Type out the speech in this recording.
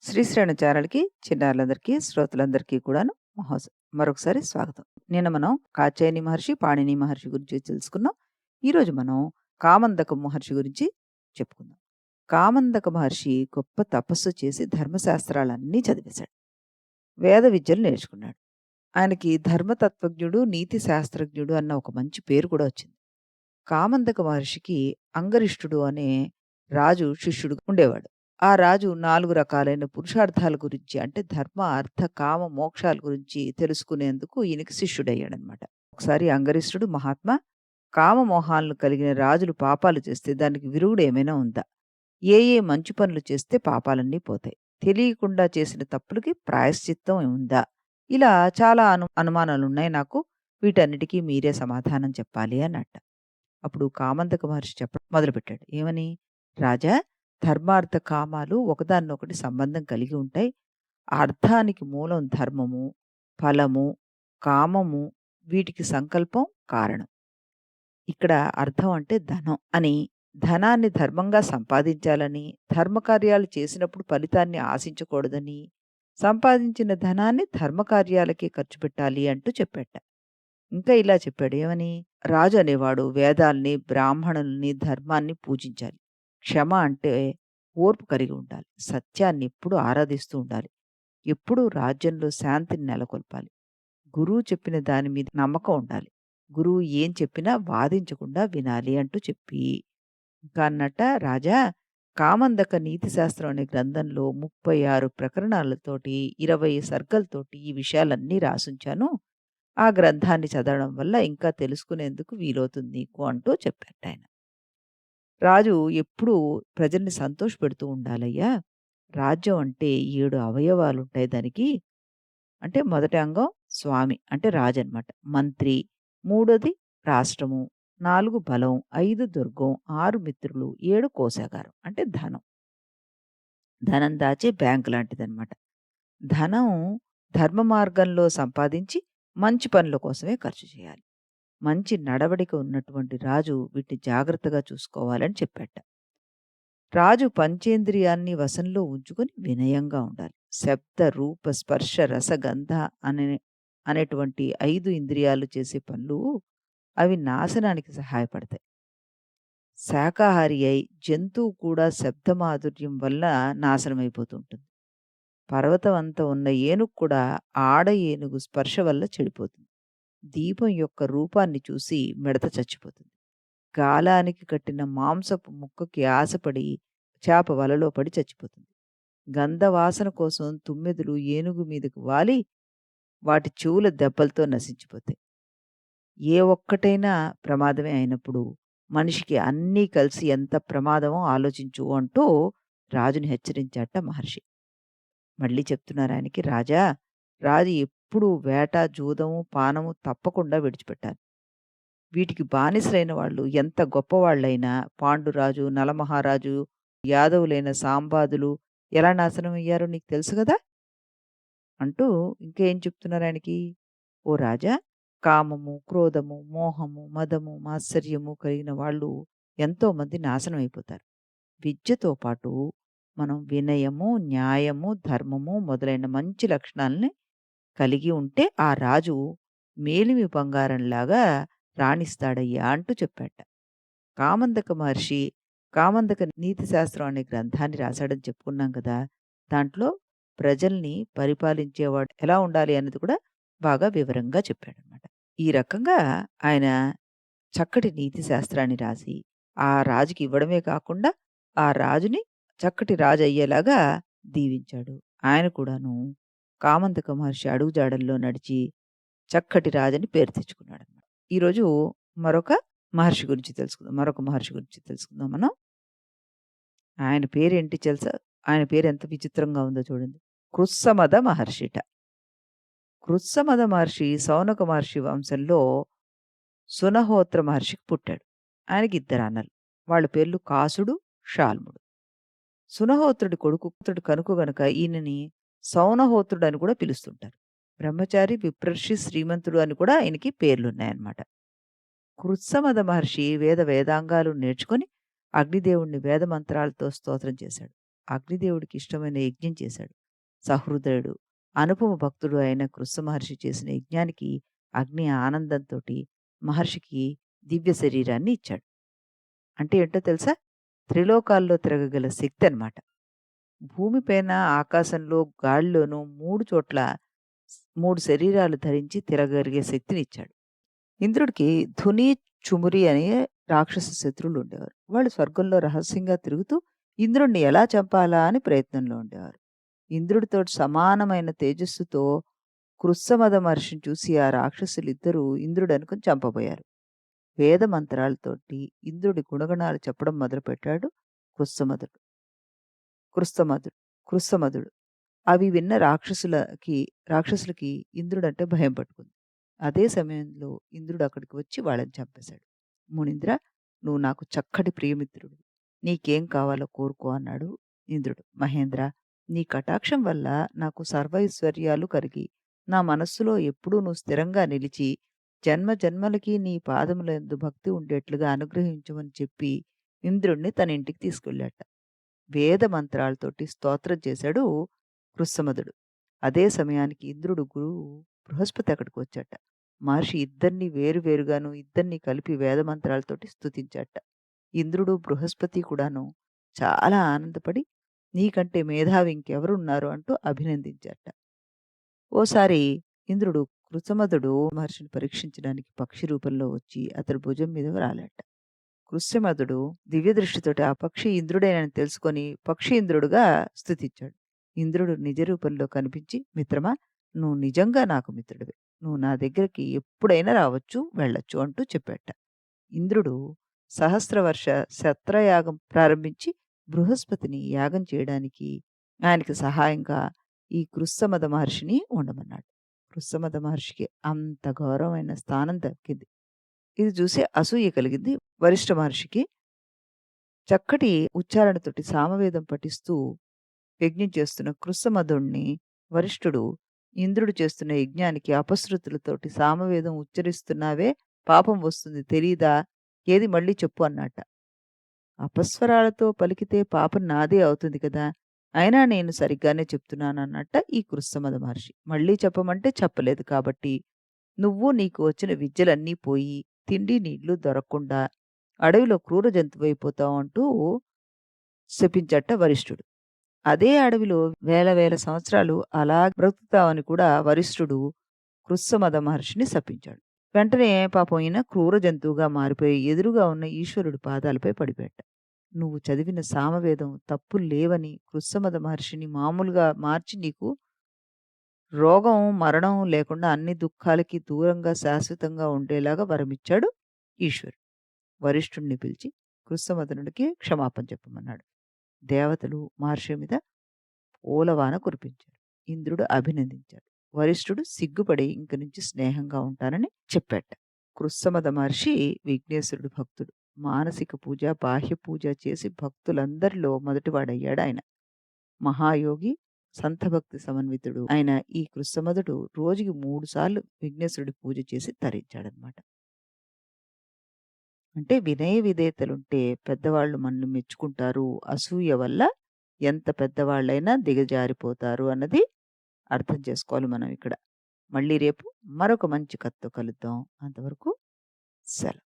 శ్రీశ్రేణి ఛానల్‌కి చిన్నారులందరికీ, శ్రోతలందరికీ కూడాను మహోస్ మరొకసారి స్వాగతం. నిన్న మనం కాత్యాయని మహర్షి, పాణిని మహర్షి గురించి తెలుసుకున్నాం. ఈరోజు మనం కామందక మహర్షి గురించి చెప్పుకుందాం. కామందక మహర్షి గొప్ప తపస్సు చేసి ధర్మశాస్త్రాలన్నీ చదివేశాడు. వేద విద్యలు నేర్చుకున్నాడు. ఆయనకి ధర్మతత్వజ్ఞుడు, నీతి శాస్త్రజ్ఞుడు అన్న ఒక మంచి పేరు కూడా వచ్చింది. కామందక మహర్షికి అంగరిష్టుడు అనే రాజు శిష్యుడు ఉండేవాడు. ఆ రాజు 4 రకాలైన పురుషార్థాల గురించి అంటే ధర్మ, అర్థ, కామ, మోక్షాల గురించి తెలుసుకునేందుకు ఈయనకి శిష్యుడయ్యాడనమాట. ఒకసారి అంగరిష్టుడు మహాత్మా, కామ మోహాలను కలిగిన రాజులు పాపాలు చేస్తే దానికి విరుగుడు ఏమైనా ఉందా? ఏ ఏ మంచి పనులు చేస్తే పాపాలన్నీ పోతాయి? తెలియకుండా చేసిన తప్పులకి ప్రాయశ్చిత్తం ఉందా? ఇలా చాలా అనుమానాలున్నాయి నాకు. వీటన్నిటికీ మీరే సమాధానం చెప్పాలి అన్నట్ట. అప్పుడు కామందక మహర్షి చెప్పడం మొదలుపెట్టాడు. ఏమని? రాజా, ధర్మార్థ కామాలు ఒకదాన్నొకటి సంబంధం కలిగి ఉంటాయి. అర్థానికి మూలం ధర్మము, ఫలము, కామము, వీటికి సంకల్పం కారణం. ఇక్కడ అర్థం అంటే ధనం అని, ధనాన్ని ధర్మంగా సంపాదించాలని, ధర్మకార్యాలు చేసినప్పుడు ఫలితాన్ని ఆశించకూడదని, సంపాదించిన ధనాన్ని ధర్మకార్యాలకే ఖర్చు పెట్టాలి అంటూ చెప్పాట. ఇంకా ఇలా చెప్పాడు. ఏమని? రాజు అనేవాడు వేదాల్ని, బ్రాహ్మణుల్ని, ధర్మాన్ని పూజించాలి. క్షమ అంటే ఓర్పు కలిగి ఉండాలి. సత్యాన్ని ఎప్పుడూ ఆరాధిస్తూ ఉండాలి. ఎప్పుడూ రాజ్యంలో శాంతిని నెలకొల్పాలి. గురువు చెప్పిన దాని మీద నమ్మకం ఉండాలి. గురువు ఏం చెప్పినా వాదించకుండా వినాలి అంటూ చెప్పి, ఇంకా అన్నట్ట, రాజా, కామందక నీతి శాస్త్రం అనే గ్రంథంలో 36 ప్రకరణాలతోటి, 20 సర్గలతోటి ఈ విషయాలన్నీ రాసుంచాను. ఆ గ్రంథాన్ని చదవడం వల్ల ఇంకా తెలుసుకునేందుకు వీలవుతుంది నీకు అంటూ చెప్పారటాయన. రాజు ఎప్పుడూ ప్రజల్ని సంతోషపెడుతూ ఉండాలయ్యా! రాజ్యం అంటే 7 అవయవాలుంటాయి దానికి. అంటే మొదటి అంగం స్వామి అంటే రాజనమాట. మంత్రి, మూడోది రాష్ట్రము, 4 బలం, 5 దుర్గం, 6 మిత్రులు, 7 కోశాగారం అంటే ధనం. ధనం దాచే బ్యాంక్ లాంటిదనమాట. ధనం ధర్మ మార్గంలో సంపాదించి మంచి పనుల కోసమే ఖర్చు చేయాలి. మంచి నడవడిక ఉన్నటువంటి రాజు వీటిని జాగ్రత్తగా చూసుకోవాలని చెప్పాట. రాజు పంచేంద్రియాన్ని వశంలో ఉంచుకొని వినయంగా ఉండాలి. శబ్ద, రూప, స్పర్శ, రస, గంధ అనే అనేటువంటి 5 ఇంద్రియాలు చేసే పనులు అవి నాశనానికి సహాయపడతాయి. శాకాహారి అయి జంతువు కూడా శబ్ద మాధుర్యం వల్ల నాశనమైపోతూ ఉంటుంది. పర్వతం అంత ఉన్న ఏనుగు కూడా ఆడ ఏనుగు స్పర్శ వల్ల చెడిపోతుంది. దీపం యొక్క రూపాన్ని చూసి మిడత చచ్చిపోతుంది. గాలానికి కట్టిన మాంసపు ముక్కకి ఆశపడి చేప వలలో పడి చచ్చిపోతుంది. గంధవాసన కోసం తుమ్మెదలు ఏనుగు మీదకు వాలి వాటి చెవుల దెబ్బలతో నశించిపోతాయి. ఏ ఒక్కటైనా ప్రమాదమే అయినప్పుడు మనిషికి అన్నీ కలిసి ఎంత ప్రమాదమో ఆలోచించు అంటూ రాజుని హెచ్చరించాట మహర్షి. మళ్ళీ చెప్తున్నారు ఆయనకి, రాజా, రాజు ఎప్పుడూ వేట, జూదము, పానము తప్పకుండా విడిచిపెట్టాలి. వీటికి బానిసలైన వాళ్ళు ఎంత గొప్పవాళ్ళైనా పాండురాజు, నలమహారాజు, యాదవులైన సాంబాదులు ఎలా నాశనమయ్యారో నీకు తెలుసు గదా! అంటూ ఇంకా ఏం చెప్తున్నారు ఆయనకి? ఓ రాజా, కామము, క్రోధము, మోహము, మదము, మాత్సర్యము కలిగిన వాళ్ళు ఎంతోమంది నాశనం అయిపోతారు. విద్యతో పాటు మనం వినయము, న్యాయము, ధర్మము మొదలైన మంచి లక్షణాల్ని కలిగి ఉంటే ఆ రాజు మేలిమి బంగారంలాగా రాణిస్తాడయ్యా అంటూ చెప్పాట. కామందక మహర్షి కామందక నీతి శాస్త్రం అనే గ్రంథాన్ని రాశాడని చెప్పుకున్నాం కదా! దాంట్లో ప్రజల్ని పరిపాలించేవాడు ఎలా ఉండాలి అన్నది కూడా బాగా వివరంగా చెప్పాడనమాట. ఈ రకంగా ఆయన చక్కటి నీతి శాస్త్రాన్ని రాసి, ఆ రాజుకి ఇవ్వడమే కాకుండా, ఆ రాజుని చక్కటి రాజు అయ్యేలాగా దీవించాడు. ఆయన కూడాను కామందక మహర్షి అడుగుజాడల్లో నడిచి చక్కటి రాజని పేరు తెచ్చుకున్నాడనమాట. ఈరోజు మరొక మరొక మహర్షి గురించి తెలుసుకుందాం మనం. ఆయన పేరేంటి తెలుసా? ఆయన పేరు ఎంత విచిత్రంగా ఉందో చూడండి. కృత్సమద మహర్షిట. కృత్సమద మహర్షి సౌనక మహర్షి వంశంలో సునహోత్ర మహర్షికి పుట్టాడు. ఆయనకి ఇద్దరు అన్నలు. వాళ్ళ పేర్లు కాసుడు, షాల్ముడు. సునహోత్రుడి కొడుకు కనుక గనుక ఈయనని సౌనహోత్రుడు అని కూడా పిలుస్తుంటారు. బ్రహ్మచారి, విప్రర్షి, శ్రీమంతుడు అని కూడా ఆయనకి పేర్లున్నాయన్నమాట. కృత్సమద మహర్షి వేదాంగాలు నేర్చుకొని అగ్నిదేవుణ్ణి వేద మంత్రాలతో స్తోత్రం చేశాడు. అగ్నిదేవుడికి ఇష్టమైన యజ్ఞం చేశాడు. సహృదయుడు, అనుపమ భక్తుడు అయిన కృష్ణ మహర్షి చేసిన యజ్ఞానికి అగ్ని ఆనందంతోటి మహర్షికి దివ్య శరీరాన్ని ఇచ్చాడు. అంటే ఏంటో తెలుసా? త్రిలోకాల్లో తిరగగల శక్తి అన్నమాట. భూమిపైన, ఆకాశంలో, గాలిలోనూ 3 చోట్ల 3 శరీరాలు ధరించి తిరగలిగే శక్తినిచ్చాడు. ఇంద్రుడికి ధుని, చుమురి అనే రాక్షస శత్రువులు ఉండేవారు. వాళ్ళు స్వర్గంలో రహస్యంగా తిరుగుతూ ఇంద్రుడిని ఎలా చంపాలా అని ప్రయత్నంలో ఉండేవారు. ఇంద్రుడితోటి సమానమైన తేజస్సుతో కృత్సమద మహర్షిని చూసి ఆ రాక్షసులిద్దరూ ఇంద్రుడనుకుని చంపబోయారు. వేద మంత్రాలతోటి ఇంద్రుడి గుణగణాలు చెప్పడం మొదలుపెట్టాడు కృత్సమదుడు. కృత్సమదుడు కృత్సమదుడు. అవి విన్న రాక్షసులకి ఇంద్రుడంటే భయం పట్టుకుంది. అదే సమయంలో ఇంద్రుడు అక్కడికి వచ్చి వాళ్ళని చంపేశాడు. "మునీంద్ర, నువ్వు నాకు చక్కటి ప్రియమిత్రుడివి. నీకేం కావాలో కోరుకో" అన్నాడు ఇంద్రుడు. "మహేంద్ర, నీ కటాక్షం వల్ల నాకు సర్వైశ్వర్యాలు కలిగి, నా మనస్సులో ఎప్పుడూ నువ్వు స్థిరంగా నిలిచి, జన్మ జన్మలకి నీ పాదములందు భక్తి ఉండేట్లుగా అనుగ్రహించమని" చెప్పి ఇంద్రుడిని తన ఇంటికి తీసుకెళ్ళాట. వేద మంత్రాలతోటి స్తోత్రం చేశాడు కృత్సమదుడు. అదే సమయానికి ఇంద్రుడు గురువు బృహస్పతి అక్కడికి వచ్చాట. మహర్షి ఇద్దరిని వేరువేరుగాను ఇద్దరిని కలిపి వేద మంత్రాలతోటి స్తుతించాట. ఇంద్రుడు, బృహస్పతి కూడాను చాలా ఆనందపడి నీకంటే మేధావి ఇంకెవరున్నారు అంటూ అభినందించాట. ఓసారి ఇంద్రుడు కృతమదుడు మహర్షిని పరీక్షించడానికి పక్షి రూపంలో వచ్చి అతడి భుజం మీద రాలాట. కృత్సమదుడు దివ్య దృష్టితోటి ఆ పక్షి ఇంద్రుడేనని తెలుసుకొని పక్షి ఇంద్రుడుగా స్తుతించాడు. ఇంద్రుడు నిజ రూపంలో కనిపించి, "మిత్రమా, నువ్వు నిజంగా నాకు మిత్రుడివి. నువ్వు నా దగ్గరికి ఎప్పుడైనా రావచ్చు, వెళ్ళొచ్చు" అంటూ చెప్పాట. ఇంద్రుడు సహస్రవర్ష శత్రయాగం ప్రారంభించి బృహస్పతిని యాగం చేయడానికి ఆయనకి సహాయంగా ఈ కృత్సమద మహర్షిని ఉండమన్నాడు. కృత్సమద మహర్షికి అంత గౌరవమైన స్థానం దక్కింది. ఇది చూసి అసూయ కలిగింది వరిష్ఠ మహర్షికి. చక్కటి ఉచ్చారణతోటి సామవేదం పఠిస్తూ యజ్ఞం చేస్తున్న కృత్సమదుణ్ణి వరిష్ఠుడు ఇంద్రుడు చేస్తున్న యజ్ఞానికి అపశృతులతోటి సామవేదం ఉచ్చరిస్తున్నావే, పాపం వస్తుంది తెలీదా? ఏది మళ్ళీ చెప్పు అన్నాట. అపస్వరాలతో పలికితే పాపం నాదే అవుతుంది కదా! అయినా నేను సరిగ్గానే చెప్తున్నానన్నట్ట ఈ కృత్సమద మహర్షి. మళ్ళీ చెప్పమంటే చెప్పలేదు కాబట్టి, "నువ్వు నీకు వచ్చిన విద్యలన్నీ పోయి, తిండి నీళ్లు దొరక్కుండా అడవిలో క్రూర జంతువైపోతావు" అంటూ శపించట వరిష్ఠుడు. అదే అడవిలో వేల వేల సంవత్సరాలు అలా బ్రతుకుతావని కూడా వరిష్ఠుడు కృత్సమద మహర్షిని శపించాడు. వెంటనే పాపం ఈయన క్రూర జంతువుగా మారిపోయి ఎదురుగా ఉన్న ఈశ్వరుడి పాదాలపై పడిపోయాట. "నువ్వు చదివిన సామవేదం తప్పులు లేవని కృత్సమద మహర్షిని మామూలుగా మార్చి నీకు రోగం, మరణం లేకుండా అన్ని దుఃఖాలకి దూరంగా శాశ్వతంగా ఉండేలాగా వరమిచ్చాడు ఈశ్వరుడు." వరిష్ఠుడిని పిలిచి కృత్సమదనుడికి క్షమాపణ చెప్పమన్నాడు. దేవతలు మహర్షి మీద పూలవాన కురిపించారు. ఇంద్రుడు అభినందించాడు. వరిష్ఠుడు సిగ్గుపడి ఇంక నుంచి స్నేహంగా ఉంటానని చెప్పాట. కృత్సమద మహర్షి విఘ్నేశ్వరుడు భక్తుడు. మానసిక పూజ, బాహ్య పూజ చేసి భక్తులందరిలో మొదటివాడయ్యాడాయన. మహాయోగి, సంతభక్తి సమన్వితుడు ఆయన ఈ కృత్సమదుడు రోజుకి 3 సార్లు విఘ్నేశ్వరుడి పూజ చేసి తరించాడనమాట. అంటే వినయ విధేయతలుంటే పెద్దవాళ్ళు మనల్ని మెచ్చుకుంటారు. అసూయ వల్ల ఎంత పెద్దవాళ్ళైనా దిగజారిపోతారు అన్నది అర్థం చేసుకోవాలి మనం ఇక్కడ. మళ్ళీ రేపు మరొక మంచి కథతో కలుద్దాం. అంతవరకు సెలవు.